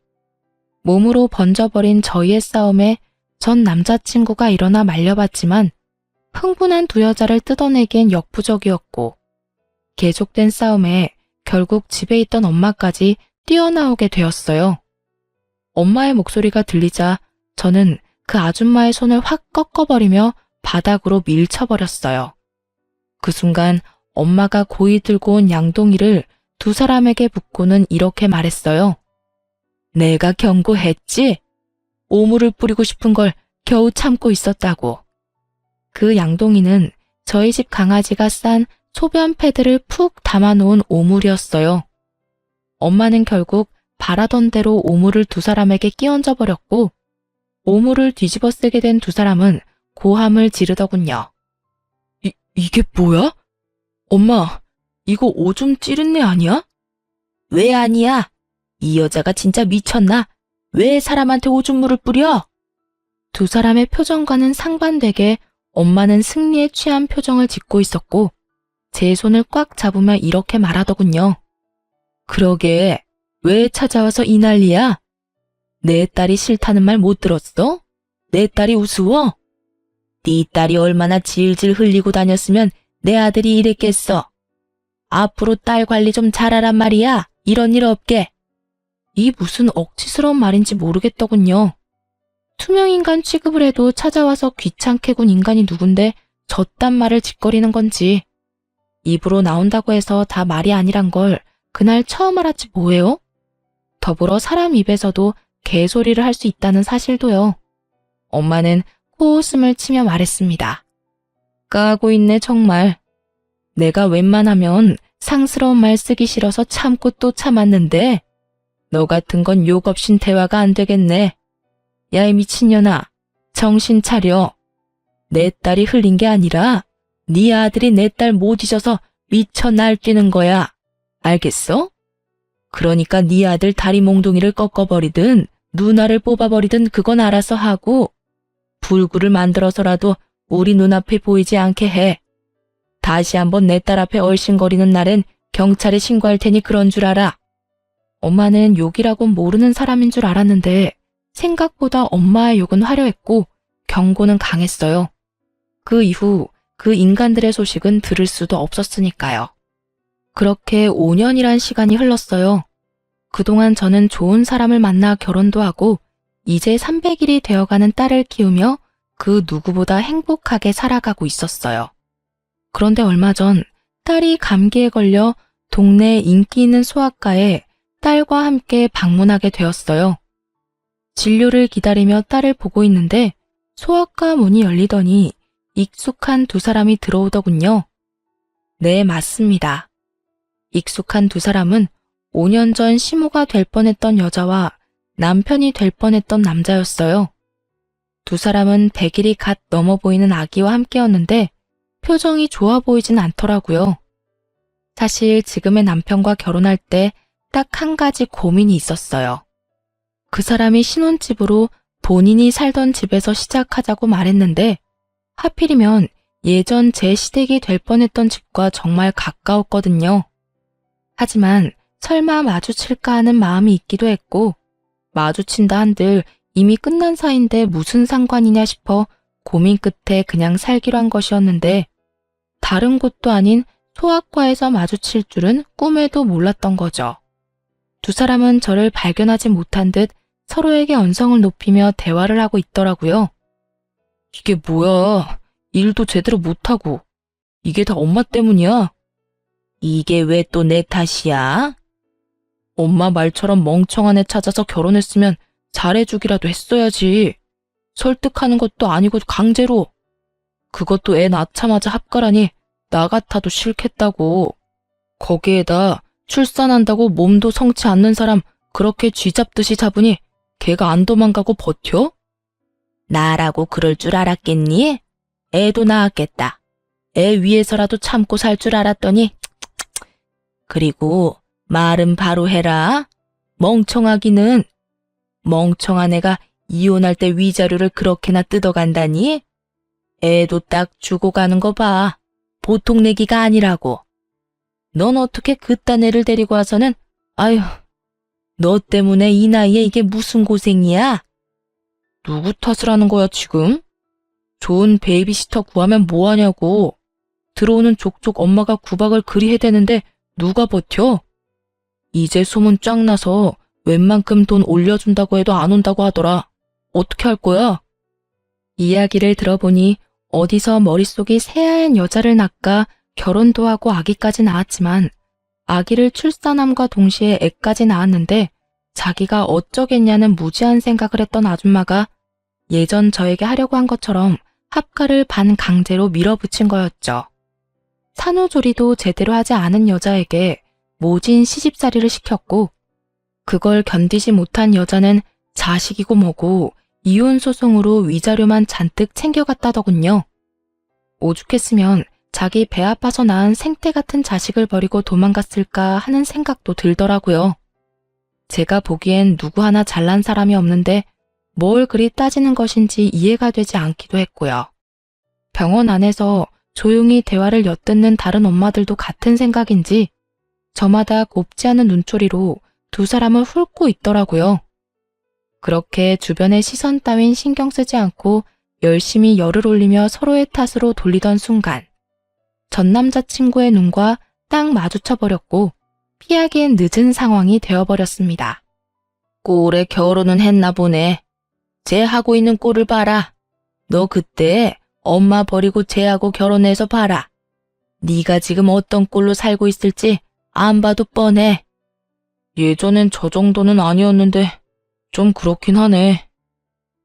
Speaker 1: 몸으로 번져버린 저희의 싸움에 전 남자친구가 일어나 말려봤지만 흥분한 두 여자를 뜯어내기엔 역부족이었고 계속된 싸움에 결국 집에 있던 엄마까지 뛰어나오게 되었어요. 엄마의 목소리가 들리자 저는 그 아줌마의 손을 확 꺾어버리며 바닥으로 밀쳐버렸어요. 그 순간 엄마가 고이 들고 온 양동이를 두 사람에게 붓고는 이렇게 말했어요. 내가 경고했지? 오물을 뿌리고 싶은 걸 겨우 참고 있었다고. 그 양동이는 저희 집 강아지가 싼 소변 패드를 푹 담아놓은 오물이었어요. 엄마는 결국 바라던 대로 오물을 두 사람에게 끼얹어 버렸고 오물을 뒤집어 쓰게 된 두 사람은 고함을 지르더군요. 이게 뭐야? 엄마, 이거 오줌 찌른 내 아니야? 왜 아니야? 이 여자가 진짜 미쳤나? 왜 사람한테 오줌물을 뿌려? 두 사람의 표정과는 상반되게 엄마는 승리에 취한 표정을 짓고 있었고 제 손을 꽉 잡으며 이렇게 말하더군요. 그러게, 왜 찾아와서 이 난리야? 내 딸이 싫다는 말 못 들었어? 내 딸이 우스워? 네 딸이 얼마나 질질 흘리고 다녔으면 내 아들이 이랬겠어. 앞으로 딸 관리 좀 잘하란 말이야. 이런 일 없게. 이 무슨 억지스러운 말인지 모르겠더군요. 투명인간 취급을 해도 찾아와서 귀찮게 군 인간이 누군데 저딴 말을 짓거리는 건지. 입으로 나온다고 해서 다 말이 아니란 걸 그날 처음 알았지 뭐예요? 더불어 사람 입에서도 개소리를 할 수 있다는 사실도요. 엄마는 코웃음을 치며 말했습니다. 까고 있네 정말. 내가 웬만하면 상스러운 말 쓰기 싫어서 참고 또 참았는데 너 같은 건 욕 없인 대화가 안 되겠네. 야 이 미친년아, 정신 차려. 내 딸이 흘린 게 아니라 네 아들이 내 딸 못 잊어서 미쳐 날뛰는 거야. 알겠어? 그러니까 네 아들 다리 몽둥이를 꺾어버리든 누나를 뽑아버리든 그건 알아서 하고 불구를 만들어서라도 우리 눈앞에 보이지 않게 해. 다시 한번 내 딸 앞에 얼씬거리는 날엔 경찰에 신고할 테니 그런 줄 알아. 엄마는 욕이라곤 모르는 사람인 줄 알았는데 생각보다 엄마의 욕은 화려했고 경고는 강했어요. 그 이후 그 인간들의 소식은 들을 수도 없었으니까요. 그렇게 5년이란 시간이 흘렀어요. 그동안 저는 좋은 사람을 만나 결혼도 하고 이제 300일이 되어가는 딸을 키우며 그 누구보다 행복하게 살아가고 있었어요. 그런데 얼마 전 딸이 감기에 걸려 동네 인기 있는 소아과에 딸과 함께 방문하게 되었어요. 진료를 기다리며 딸을 보고 있는데 소아과 문이 열리더니 익숙한 두 사람이 들어오더군요. 네, 맞습니다. 익숙한 두 사람은 5년 전 시모가 될 뻔했던 여자와 남편이 될 뻔했던 남자였어요. 두 사람은 100일이 갓 넘어 보이는 아기와 함께였는데 표정이 좋아 보이진 않더라고요. 사실 지금의 남편과 결혼할 때 딱 한 가지 고민이 있었어요. 그 사람이 신혼집으로 본인이 살던 집에서 시작하자고 말했는데 하필이면 예전 제 시댁이 될 뻔했던 집과 정말 가까웠거든요. 하지만 설마 마주칠까 하는 마음이 있기도 했고 마주친다 한들 이미 끝난 사이인데 무슨 상관이냐 싶어 고민 끝에 그냥 살기로 한 것이었는데 다른 곳도 아닌 소아과에서 마주칠 줄은 꿈에도 몰랐던 거죠. 두 사람은 저를 발견하지 못한 듯 서로에게 언성을 높이며 대화를 하고 있더라고요. 이게 뭐야? 일도 제대로 못하고. 이게 다 엄마 때문이야. 이게 왜 또 내 탓이야? 엄마 말처럼 멍청한 애 찾아서 결혼했으면 잘해주기라도 했어야지. 설득하는 것도 아니고 강제로. 그것도 애 낳자마자 합가라니 나 같아도 싫겠다고. 거기에다 출산한다고 몸도 성치 않는 사람 그렇게 쥐잡듯이 잡으니 걔가 안 도망가고 버텨? 나라고 그럴 줄 알았겠니? 애도 낳았겠다. 애 위해서라도 참고 살 줄 알았더니 그리고 말은 바로 해라. 멍청하기는. 멍청한 애가 이혼할 때 위자료를 그렇게나 뜯어간다니? 애도 딱 주고 가는 거 봐. 보통 내기가 아니라고. 넌 어떻게 그딴 애를 데리고 와서는 아휴, 너 때문에 이 나이에 이게 무슨 고생이야? 누구 탓을 하는 거야 지금? 좋은 베이비시터 구하면 뭐하냐고. 들어오는 족족 엄마가 구박을 그리 해대는데 누가 버텨? 이제 소문 쫙 나서 웬만큼 돈 올려준다고 해도 안 온다고 하더라. 어떻게 할 거야? 이야기를 들어보니 어디서 머릿속이 새하얀 여자를 낳까 결혼도 하고 아기까지 낳았지만 아기를 출산함과 동시에 애까지 낳았는데 자기가 어쩌겠냐는 무지한 생각을 했던 아줌마가 예전 저에게 하려고 한 것처럼 합가를 반강제로 밀어붙인 거였죠. 산후조리도 제대로 하지 않은 여자에게 모진 시집살이를 시켰고 그걸 견디지 못한 여자는 자식이고 뭐고 이혼 소송으로 위자료만 잔뜩 챙겨갔다더군요. 오죽했으면 자기 배 아파서 낳은 생태 같은 자식을 버리고 도망갔을까 하는 생각도 들더라고요. 제가 보기엔 누구 하나 잘난 사람이 없는데 뭘 그리 따지는 것인지 이해가 되지 않기도 했고요. 병원 안에서 조용히 대화를 엿듣는 다른 엄마들도 같은 생각인지 저마다 곱지 않은 눈초리로 두 사람을 훑고 있더라고요. 그렇게 주변의 시선 따윈 신경 쓰지 않고 열심히 열을 올리며 서로의 탓으로 돌리던 순간 전 남자친구의 눈과 딱 마주쳐버렸고 피하기엔 늦은 상황이 되어버렸습니다. 꼴에 결혼은 했나 보네. 쟤 하고 있는 꼴을 봐라. 너 그때 엄마 버리고 쟤하고 결혼해서 봐라. 네가 지금 어떤 꼴로 살고 있을지 안 봐도 뻔해. 예전엔 저 정도는 아니었는데 좀 그렇긴 하네.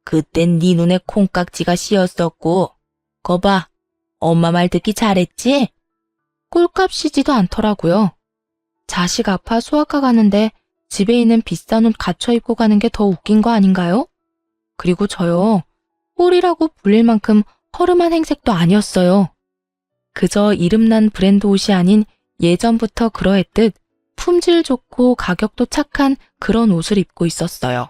Speaker 1: 그땐 네 눈에 콩깍지가 씌었었고 거봐, 엄마 말 듣기 잘했지? 꼴값이지도 않더라고요. 자식 아파 소아과 가는데 집에 있는 비싼 옷 갖춰 입고 가는 게 더 웃긴 거 아닌가요? 그리고 저요, 꼴이라고 불릴 만큼 허름한 행색도 아니었어요. 그저 이름난 브랜드 옷이 아닌 예전부터 그러했듯 품질 좋고 가격도 착한 그런 옷을 입고 있었어요.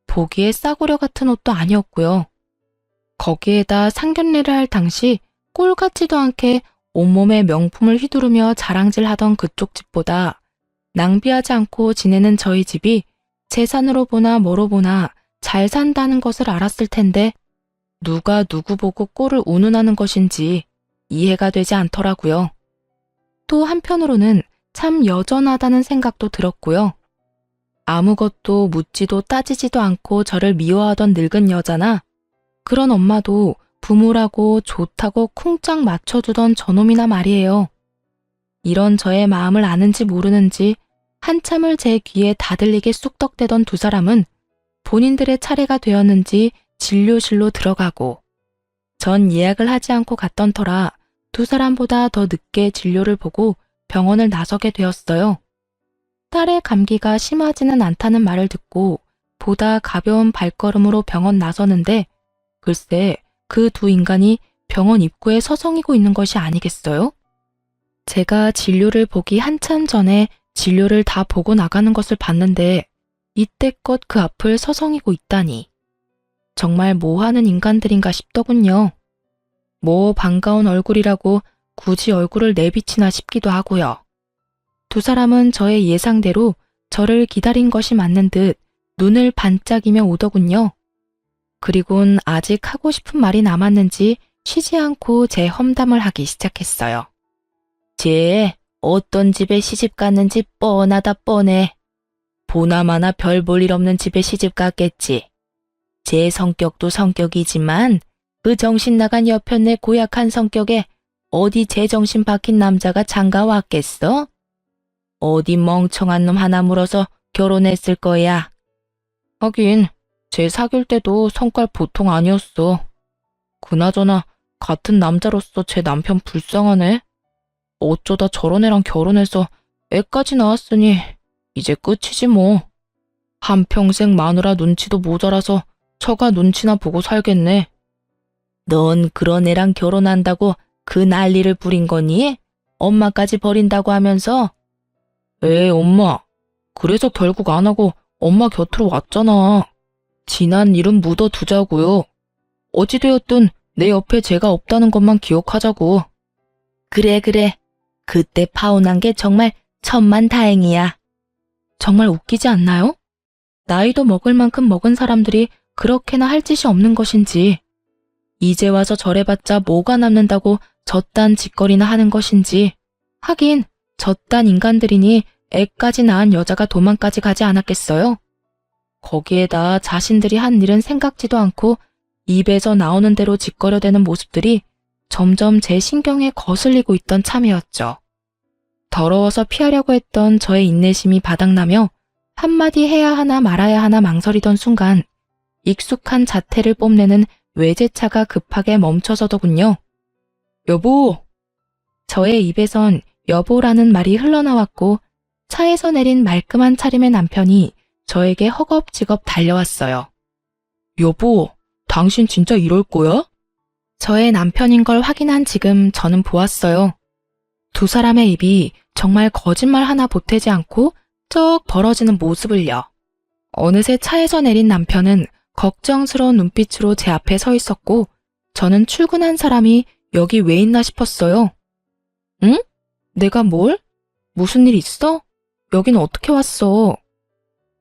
Speaker 1: 보기에 싸구려 같은 옷도 아니었고요. 거기에다 상견례를 할 당시 꼴 같지도 않게 온몸에 명품을 휘두르며 자랑질하던 그쪽 집보다 낭비하지 않고 지내는 저희 집이 재산으로 보나 뭐로 보나 잘 산다는 것을 알았을 텐데 누가 누구 보고 꼴을 운운하는 것인지 이해가 되지 않더라고요. 또 한편으로는 참 여전하다는 생각도 들었고요. 아무것도 묻지도 따지지도 않고 저를 미워하던 늙은 여자나 그런 엄마도 부모라고 좋다고 쿵짝 맞춰주던 저놈이나 말이에요. 이런 저의 마음을 아는지 모르는지 한참을 제 귀에 다들리게 쑥덕대던 두 사람은 본인들의 차례가 되었는지 진료실로 들어가고 전 예약을 하지 않고 갔던 터라 두 사람보다 더 늦게 진료를 보고 병원을 나서게 되었어요. 딸의 감기가 심하지는 않다는 말을 듣고 보다 가벼운 발걸음으로 병원 나서는데 글쎄 그 두 인간이 병원 입구에 서성이고 있는 것이 아니겠어요? 제가 진료를 보기 한참 전에 진료를 다 보고 나가는 것을 봤는데 이때껏 그 앞을 서성이고 있다니. 정말 뭐하는 인간들인가 싶더군요. 뭐 반가운 얼굴이라고 굳이 얼굴을 내비치나 싶기도 하고요. 두 사람은 저의 예상대로 저를 기다린 것이 맞는 듯 눈을 반짝이며 오더군요. 그리곤 아직 하고 싶은 말이 남았는지 쉬지 않고 제 험담을 하기 시작했어요. 쟤 어떤 집에 시집 갔는지 뻔하다 뻔해. 보나마나 별 볼 일 없는 집에 시집 갔겠지. 제 성격도 성격이지만 그 정신 나간 여편네 고약한 성격에 어디 제정신 박힌 남자가 장가 왔겠어? 어디 멍청한 놈 하나 물어서 결혼했을 거야. 하긴 쟤 사귈 때도 성깔 보통 아니었어. 그나저나 같은 남자로서 제 남편 불쌍하네. 어쩌다 저런 애랑 결혼해서 애까지 낳았으니 이제 끝이지 뭐. 한평생 마누라 눈치도 모자라서 처가 눈치나 보고 살겠네. 넌 그런 애랑 결혼한다고 그 난리를 부린 거니? 엄마까지 버린다고 하면서? 엄마. 그래서 결국 안 하고 엄마 곁으로 왔잖아. 지난 일은 묻어두자고요. 어찌되었든 내 옆에 제가 없다는 것만 기억하자고. 그래. 그때 파혼한 게 정말 천만다행이야. 정말 웃기지 않나요? 나이도 먹을 만큼 먹은 사람들이 그렇게나 할 짓이 없는 것인지, 이제 와서 저래봤자 뭐가 남는다고 저딴 짓거리나 하는 것인지. 하긴 저딴 인간들이니 애까지 낳은 여자가 도망까지 가지 않았겠어요? 거기에다 자신들이 한 일은 생각지도 않고 입에서 나오는 대로 짓거려대는 모습들이 점점 제 신경에 거슬리고 있던 참이었죠. 더러워서 피하려고 했던 저의 인내심이 바닥나며 한마디 해야 하나 말아야 하나 망설이던 순간 익숙한 자태를 뽐내는 외제차가 급하게 멈춰서더군요. 여보! 저의 입에선 여보라는 말이 흘러나왔고 차에서 내린 말끔한 차림의 남편이 저에게 허겁지겁 달려왔어요. 여보, 당신 진짜 이럴 거야? 저의 남편인 걸 확인한 지금 저는 보았어요. 두 사람의 입이 정말 거짓말 하나 보태지 않고 쩍 벌어지는 모습을요. 어느새 차에서 내린 남편은 걱정스러운 눈빛으로 제 앞에 서 있었고 저는 출근한 사람이 여기 왜 있나 싶었어요. 응? 내가 뭘? 무슨 일 있어? 여긴 어떻게 왔어?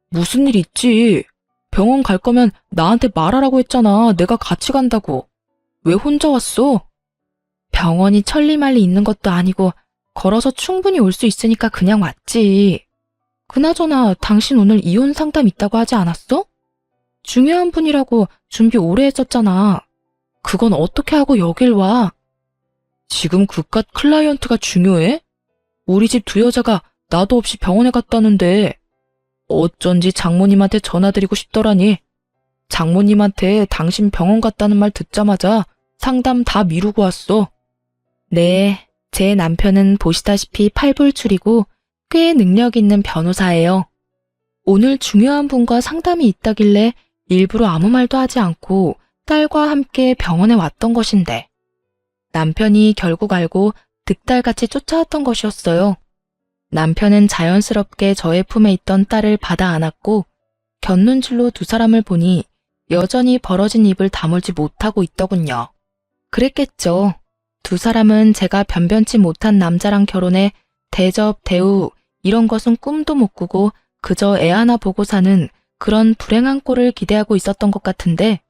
Speaker 1: 무슨 일 있지? 병원 갈 거면 나한테 말하라고 했잖아. 내가 같이 간다고. 왜 혼자 왔어? 병원이 천리말리 있는 것도 아니고 걸어서 충분히 올 수 있으니까 그냥 왔지. 그나저나 당신 오늘 이혼 상담 있다고 하지 않았어? 중요한 분이라고 준비 오래 했었잖아. 그건 어떻게 하고 여길 와? 지금 그깟 클라이언트가 중요해? 우리 집 두 여자가 나도 없이 병원에 갔다는데 어쩐지 장모님한테 전화드리고 싶더라니. 장모님한테 당신 병원 갔다는 말 듣자마자 상담 다 미루고 왔어. 네, 제 남편은 보시다시피 팔불출이고 꽤 능력 있는 변호사예요. 오늘 중요한 분과 상담이 있다길래 일부러 아무 말도 하지 않고 딸과 함께 병원에 왔던 것인데 남편이 결국 알고 득달같이 쫓아왔던 것이었어요. 남편은 자연스럽게 저의 품에 있던 딸을 받아 안았고 곁눈질로 두 사람을 보니 여전히 벌어진 입을 다물지 못하고 있더군요. 그랬겠죠. 두 사람은 제가 변변치 못한 남자랑 결혼해 대접, 대우 이런 것은 꿈도 못 꾸고 그저 애 하나 보고 사는 그런 불행한 꼴을 기대하고 있었던 것 같은데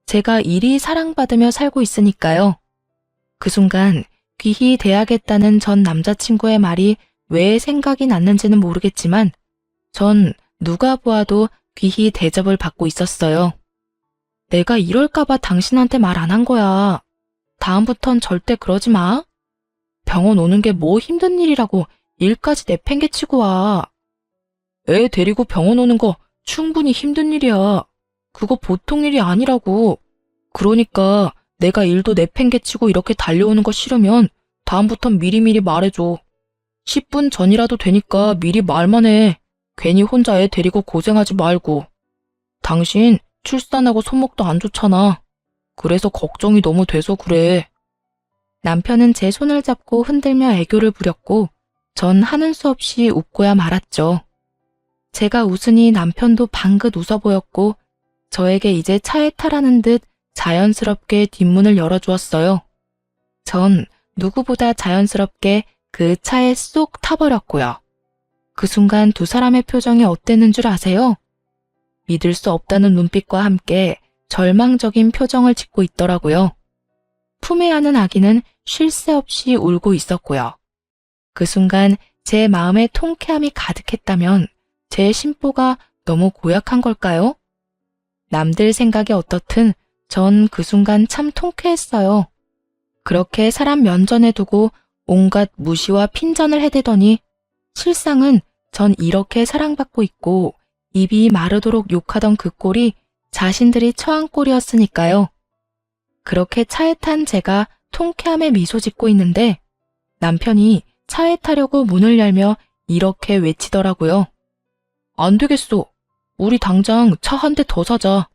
Speaker 1: 제가 이리 사랑받으며 살고 있으니까요. 그 순간 귀히 대하겠다는 전 남자친구의 말이 왜 생각이 났는지는 모르겠지만 전 누가 보아도 귀히 대접을 받고 있었어요. 내가 이럴까봐 당신한테 말 안 한 거야. 다음부턴 절대 그러지 마. 병원 오는 게 뭐 힘든 일이라고 일까지 내팽개치고 와. 애 데리고 병원 오는 거 충분히 힘든 일이야. 그거 보통 일이 아니라고. 그러니까 내가 일도 내팽개치고 이렇게 달려오는 거 싫으면 다음부턴 미리미리 말해줘. 10분 전이라도 되니까 미리 말만 해. 괜히 혼자 애 데리고 고생하지 말고. 당신 출산하고 손목도 안 좋잖아. 그래서 걱정이 너무 돼서 그래. 남편은 제 손을 잡고 흔들며 애교를 부렸고 전 하는 수 없이 웃고야 말았죠. 제가 웃으니 남편도 방긋 웃어 보였고 저에게 이제 차에 타라는 듯 자연스럽게 뒷문을 열어주었어요. 전 누구보다 자연스럽게 그 차에 쏙 타버렸고요. 그 순간 두 사람의 표정이 어땠는 줄 아세요? 믿을 수 없다는 눈빛과 함께 절망적인 표정을 짓고 있더라고요. 품에 안은 아기는 쉴 새 없이 울고 있었고요. 그 순간 제 마음에 통쾌함이 가득했다면 제 심보가 너무 고약한 걸까요? 남들 생각이 어떻든 전 그 순간 참 통쾌했어요. 그렇게 사람 면전에 두고 온갖 무시와 핀잔을 해대더니 실상은 전 이렇게 사랑받고 있고 입이 마르도록 욕하던 그 꼴이 자신들이 처한 꼴이었으니까요. 그렇게 차에 탄 제가 통쾌함에 미소 짓고 있는데 남편이 차에 타려고 문을 열며 이렇게 외치더라고요. 안 되겠어. 우리 당장 차 한 대 더 사자.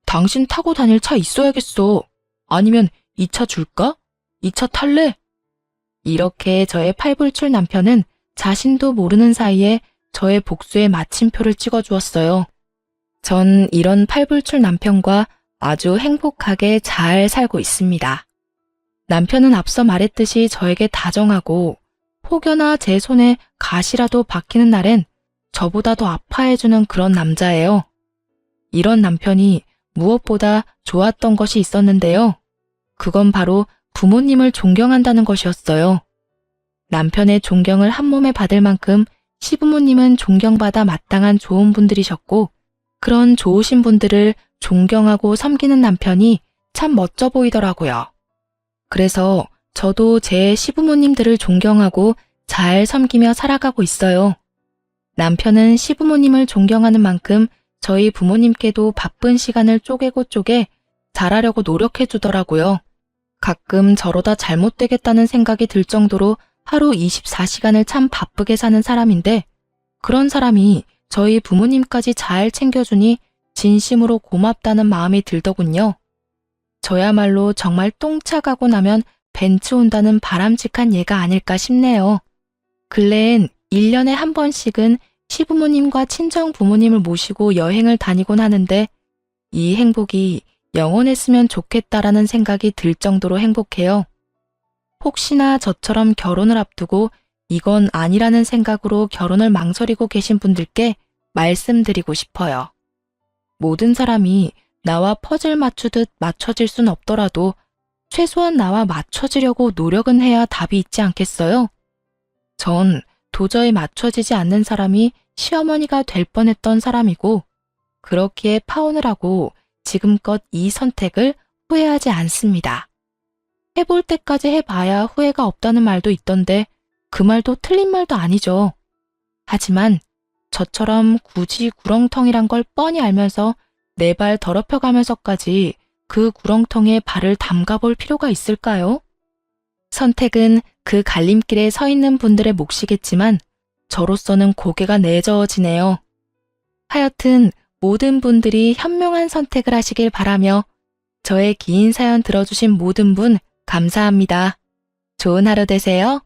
Speaker 1: 당신 타고 다닐 차 있어야겠어. 아니면 이 차 줄까? 이 차 탈래? 이렇게 저의 팔불출 남편은 자신도 모르는 사이에 저의 복수의 마침표를 찍어주었어요. 전 이런 팔불출 남편과 아주 행복하게 잘 살고 있습니다. 남편은 앞서 말했듯이 저에게 다정하고 혹여나 제 손에 가시라도 박히는 날엔 저보다 더 아파해주는 그런 남자예요. 이런 남편이 무엇보다 좋았던 것이 있었는데요. 그건 바로 부모님을 존경한다는 것이었어요. 남편의 존경을 한 몸에 받을 만큼 시부모님은 존경받아 마땅한 좋은 분들이셨고 그런 좋으신 분들을 존경하고 섬기는 남편이 참 멋져 보이더라고요. 그래서 저도 제 시부모님들을 존경하고 잘 섬기며 살아가고 있어요. 남편은 시부모님을 존경하는 만큼 저희 부모님께도 바쁜 시간을 쪼개고 쪼개 잘하려고 노력해 주더라고요. 가끔 저러다 잘못되겠다는 생각이 들 정도로 하루 24시간을 참 바쁘게 사는 사람인데 그런 사람이 저희 부모님까지 잘 챙겨주니 진심으로 고맙다는 마음이 들더군요. 저야말로 정말 똥차 가고 나면 벤츠 온다는 바람직한 예가 아닐까 싶네요. 근래엔 1년에 한 번씩은 시부모님과 친정 부모님을 모시고 여행을 다니곤 하는데 이 행복이 영원했으면 좋겠다라는 생각이 들 정도로 행복해요. 혹시나 저처럼 결혼을 앞두고 이건 아니라는 생각으로 결혼을 망설이고 계신 분들께 말씀드리고 싶어요. 모든 사람이 나와 퍼즐 맞추듯 맞춰질 순 없더라도 최소한 나와 맞춰지려고 노력은 해야 답이 있지 않겠어요? 전 도저히 맞춰지지 않는 사람이 시어머니가 될 뻔했던 사람이고 그렇기에 파혼을 하고 지금껏 이 선택을 후회하지 않습니다. 해볼 때까지 해봐야 후회가 없다는 말도 있던데 그 말도 틀린 말도 아니죠. 하지만 저처럼 굳이 구렁텅이란 걸 뻔히 알면서 내 발 더럽혀가면서까지 그 구렁텅이에 발을 담가볼 필요가 있을까요? 선택은 그 갈림길에 서 있는 분들의 몫이겠지만 저로서는 고개가 내저어지네요. 하여튼 모든 분들이 현명한 선택을 하시길 바라며 저의 긴 사연 들어주신 모든 분 감사합니다. 좋은 하루 되세요.